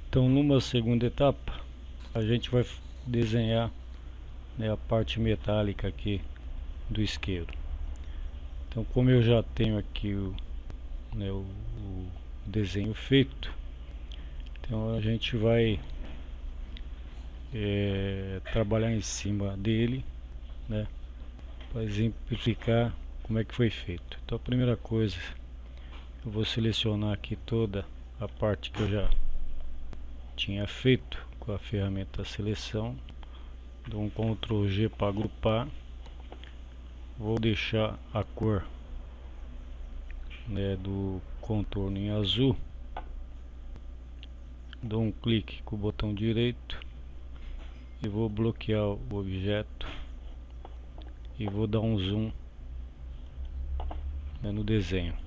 Então, numa segunda etapa, a gente vai desenhar, né, a parte metálica aqui do isqueiro. Então, como eu já tenho aqui o desenho feito, então a gente vai trabalhar em cima dele, né, para exemplificar como é que foi feito. Então, a primeira coisa, eu vou selecionar aqui toda a parte que eu já tinha feito com a ferramenta seleção, dou um Ctrl G para agrupar, vou deixar a cor, né, do contorno em azul, dou um clique com o botão direito e vou bloquear o objeto e vou dar um zoom, né, no desenho.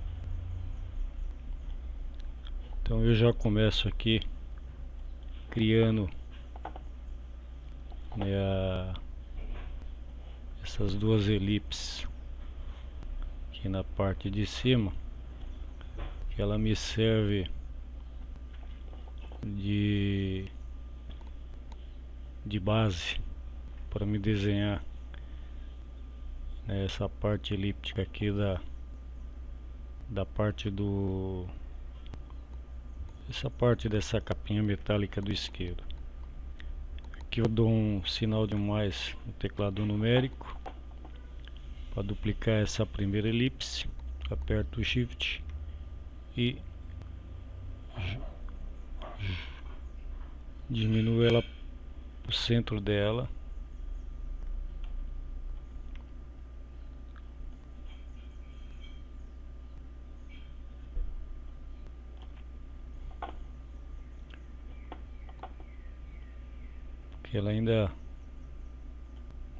Então eu já começo aqui criando, né, essas duas elipses aqui na parte de cima, que ela me serve de base para me desenhar, né, essa parte elíptica aqui da parte essa parte dessa capinha metálica do isqueiro. Aqui eu dou um sinal de mais no teclado numérico para duplicar essa primeira elipse, aperto o Shift e diminuo ela para o centro dela. Que ela ainda,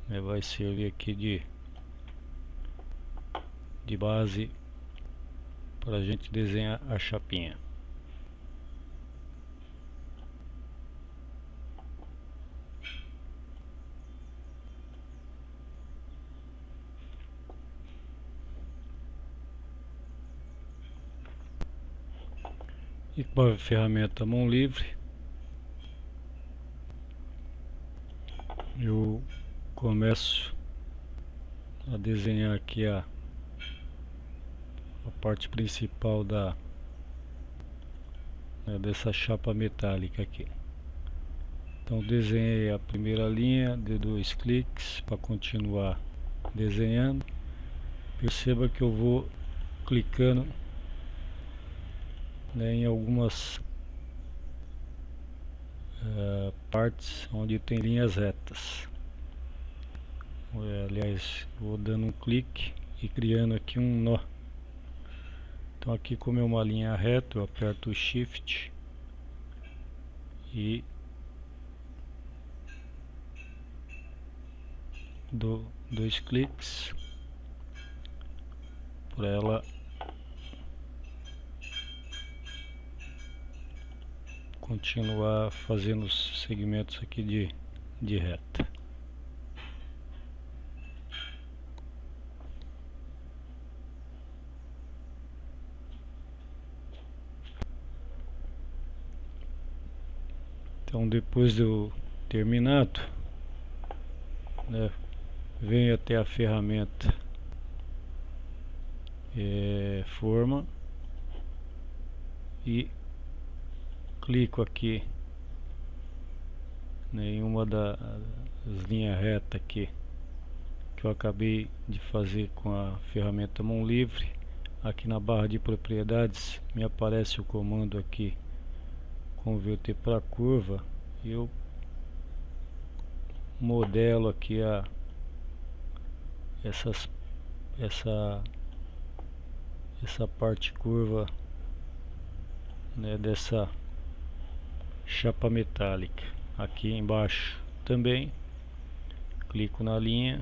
né, vai servir aqui de base para a gente desenhar a chapinha. E com a ferramenta mão livre, eu começo a desenhar aqui a parte principal né, dessa chapa metálica aqui. Então desenhei a primeira linha, de 2 cliques para continuar desenhando. Perceba que eu vou clicando, né, em algumas partes onde tem linhas retas. Aliás, vou dando um clique e criando aqui um nó. Então aqui, como é uma linha reta, eu aperto o Shift e dou 2 cliques para ela continuar fazendo os segmentos aqui de reta. Então, depois de eu terminado, né, venho até a ferramenta forma e clico aqui, né, em uma das linhas retas aqui que eu acabei de fazer com a ferramenta mão livre. Aqui na barra de propriedades me aparece o comando aqui, converter para curva, e eu modelo aqui essa parte curva, né, dessa chapa metálica. Aqui embaixo também clico na linha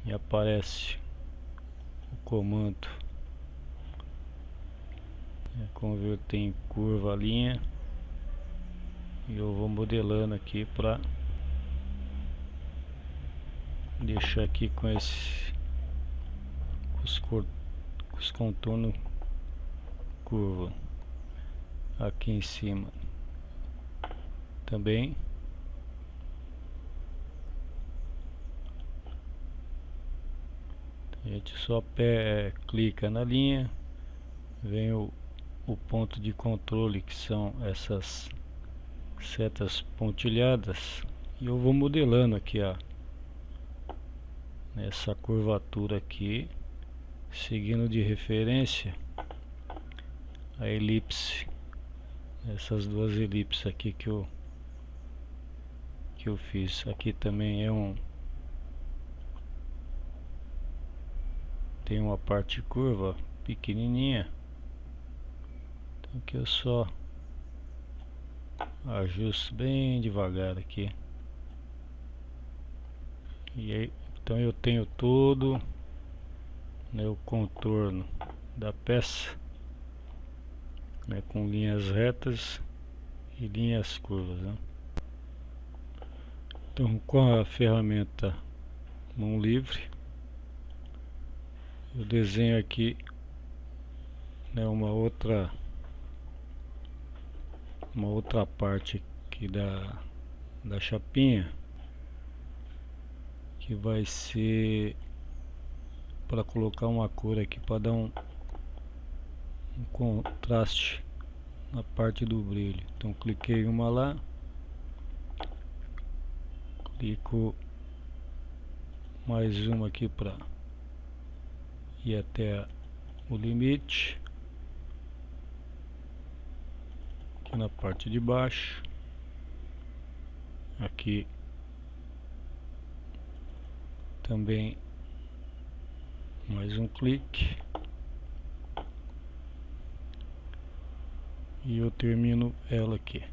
e aparece o comando, converter em curva a linha, e eu vou modelando aqui para deixar aqui com os contornos curva. aqui em cima também. A gente só clica na linha, vem o ponto de controle, que são essas setas pontilhadas, e eu vou modelando aqui nessa curvatura aqui, seguindo de referência a elipse, essas duas elipses aqui que eu fiz. Aqui também tem uma parte curva pequenininha, então aqui eu só ajusto bem devagar aqui, e aí então eu tenho todo, né, o contorno da peça, né, com linhas retas e linhas curvas, né? Então, com a ferramenta mão livre, eu desenho aqui, né, uma outra parte aqui da chapinha, que vai ser para colocar uma cor aqui, para dar um contraste na parte do brilho. Então cliquei uma lá, clico mais uma aqui para ir até o limite, aqui na parte de baixo, aqui também mais um clique, e eu termino ela aqui.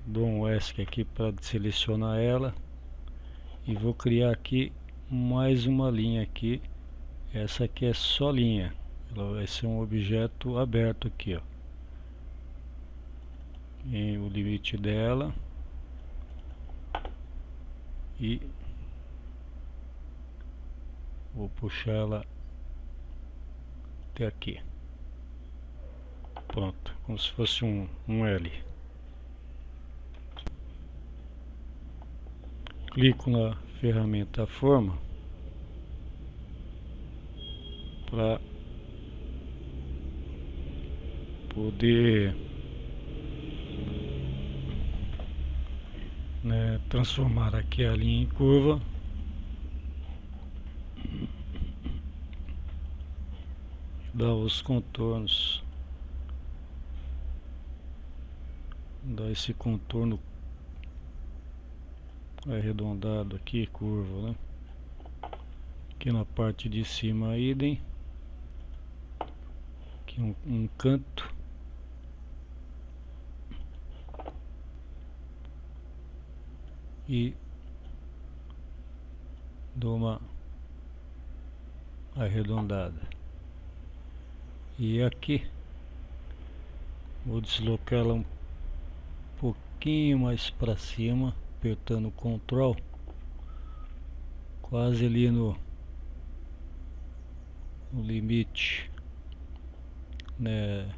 Dou um ESC aqui para selecionar ela, e vou criar aqui mais uma linha aqui. Essa aqui é só linha, ela vai ser um objeto aberto aqui, ó, em o limite dela, e vou puxar ela até aqui. Pronto, como se fosse um L. Clico na ferramenta forma para poder, né, transformar aqui a linha em curva, dar os contornos, dar esse contorno arredondado aqui, curva, né? Aqui na parte de cima idem, aqui um canto, e dou uma arredondada, e aqui vou deslocar ela um pouquinho mais para cima, apertando o Ctrl, quase ali no limite, né,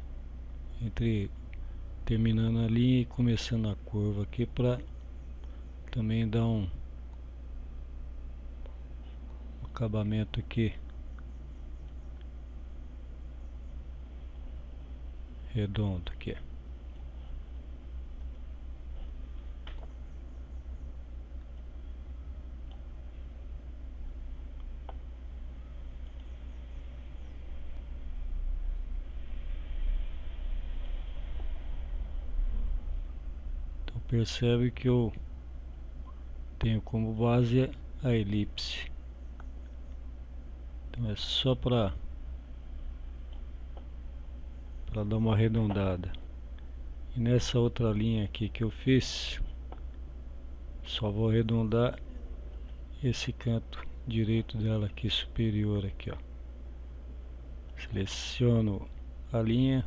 entre terminando a linha e começando a curva aqui, para também dar um acabamento aqui redondo aqui. Então percebe que eu tenho como base a elipse. Então é só para dar uma arredondada. E nessa outra linha aqui que eu fiz, só vou arredondar esse canto direito dela aqui, superior aqui, ó. Seleciono a linha,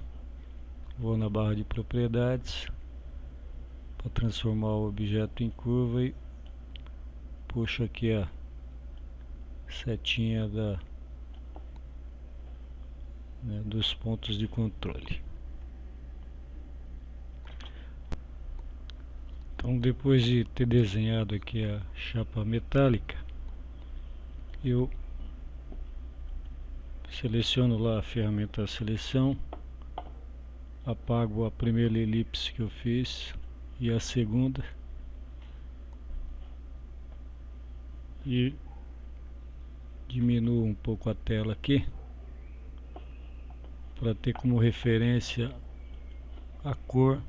vou na barra de propriedades para transformar o objeto em curva, e puxo aqui a setinha né, dos pontos de controle. Então, depois de ter desenhado aqui a chapa metálica, eu seleciono lá a ferramenta seleção, apago a primeira elipse que eu fiz e a segunda, e diminuo um pouco a tela aqui para ter como referência a cor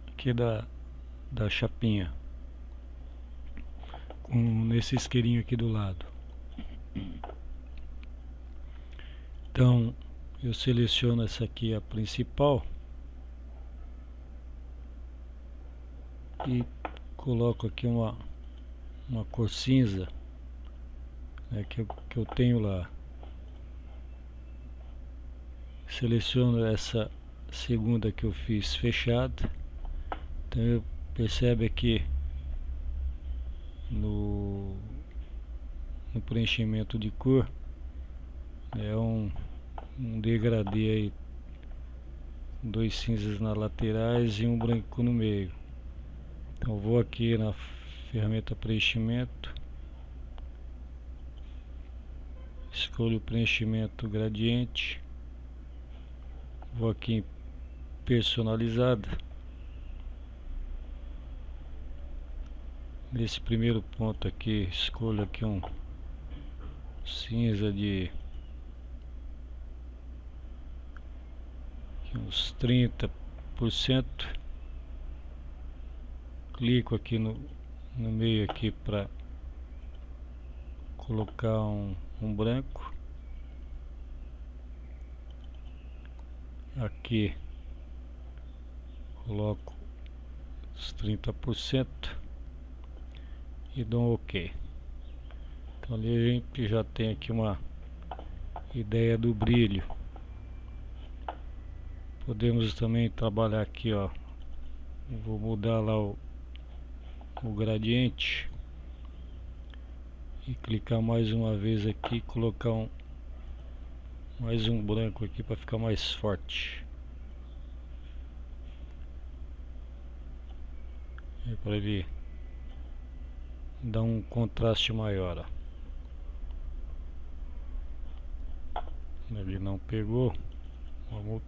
aqui da chapinha, nesse isqueirinho aqui do lado. Então eu seleciono essa aqui, a principal, e coloco aqui uma cor cinza, né, que eu tenho lá. Seleciono essa segunda que eu fiz fechada. Então eu percebe aqui no preenchimento de cor é um degradê aí, 2 cinzas nas laterais e um branco no meio. Então vou aqui na ferramenta preenchimento, escolho o preenchimento gradiente, vou aqui em personalizada. Nesse primeiro ponto aqui, escolho aqui um cinza de uns 30%. Clico aqui no meio aqui para colocar um branco. Aqui coloco os 30% e dou um OK. Então ali a gente já tem aqui uma ideia do brilho. Podemos também trabalhar aqui, ó. Vou mudar lá o gradiente e clicar mais uma vez aqui e colocar mais um branco aqui para ficar mais forte. É para ele dar um contraste maior, ó. Ele não pegou, vamos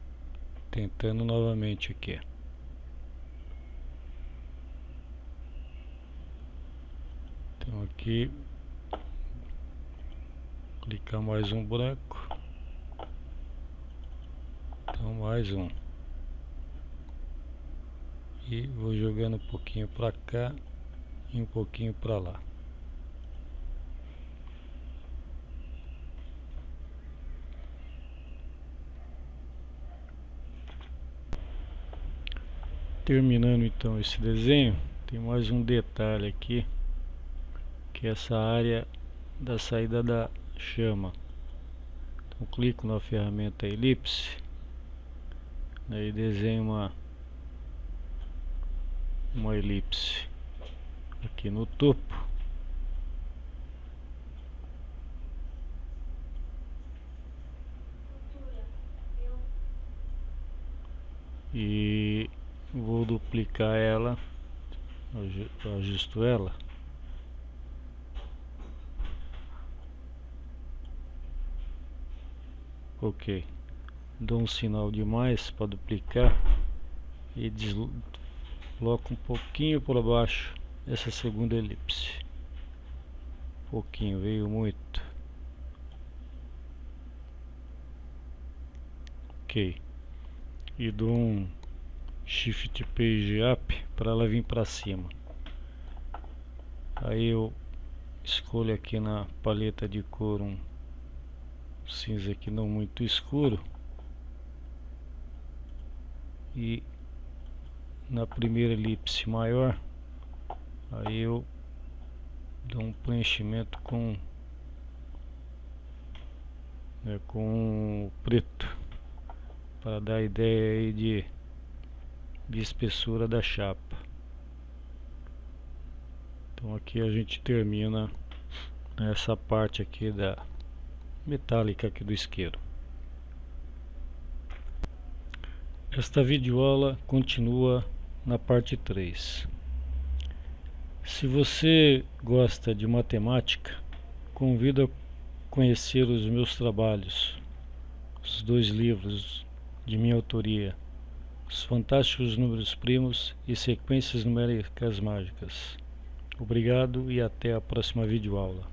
tentando novamente aqui. Então aqui clicar mais um branco, então mais um, e vou jogando um pouquinho para cá e um pouquinho para lá. Terminando então esse desenho, tem mais um detalhe aqui, que é essa área da saída da chama. Então clico na ferramenta elipse, aí desenho uma elipse aqui no topo, e vou duplicar ela, ajusto ela, ok, dou um sinal de mais para duplicar e desloco um pouquinho para baixo essa segunda elipse, pouquinho, veio muito, ok, e dou um Shift Page Up para ela vir para cima. Aí eu escolho aqui na paleta de cor um cinza aqui não muito escuro, e na primeira elipse maior aí eu dou um preenchimento com preto, para dar a ideia aí de espessura da chapa. Então aqui a gente termina essa parte aqui metálica aqui do isqueiro. Esta videoaula continua na parte 3. Se você gosta de matemática, convido a conhecer os meus trabalhos, os 2 livros de minha autoria, Os Fantásticos Números Primos e Sequências Numéricas Mágicas. Obrigado e até a próxima videoaula.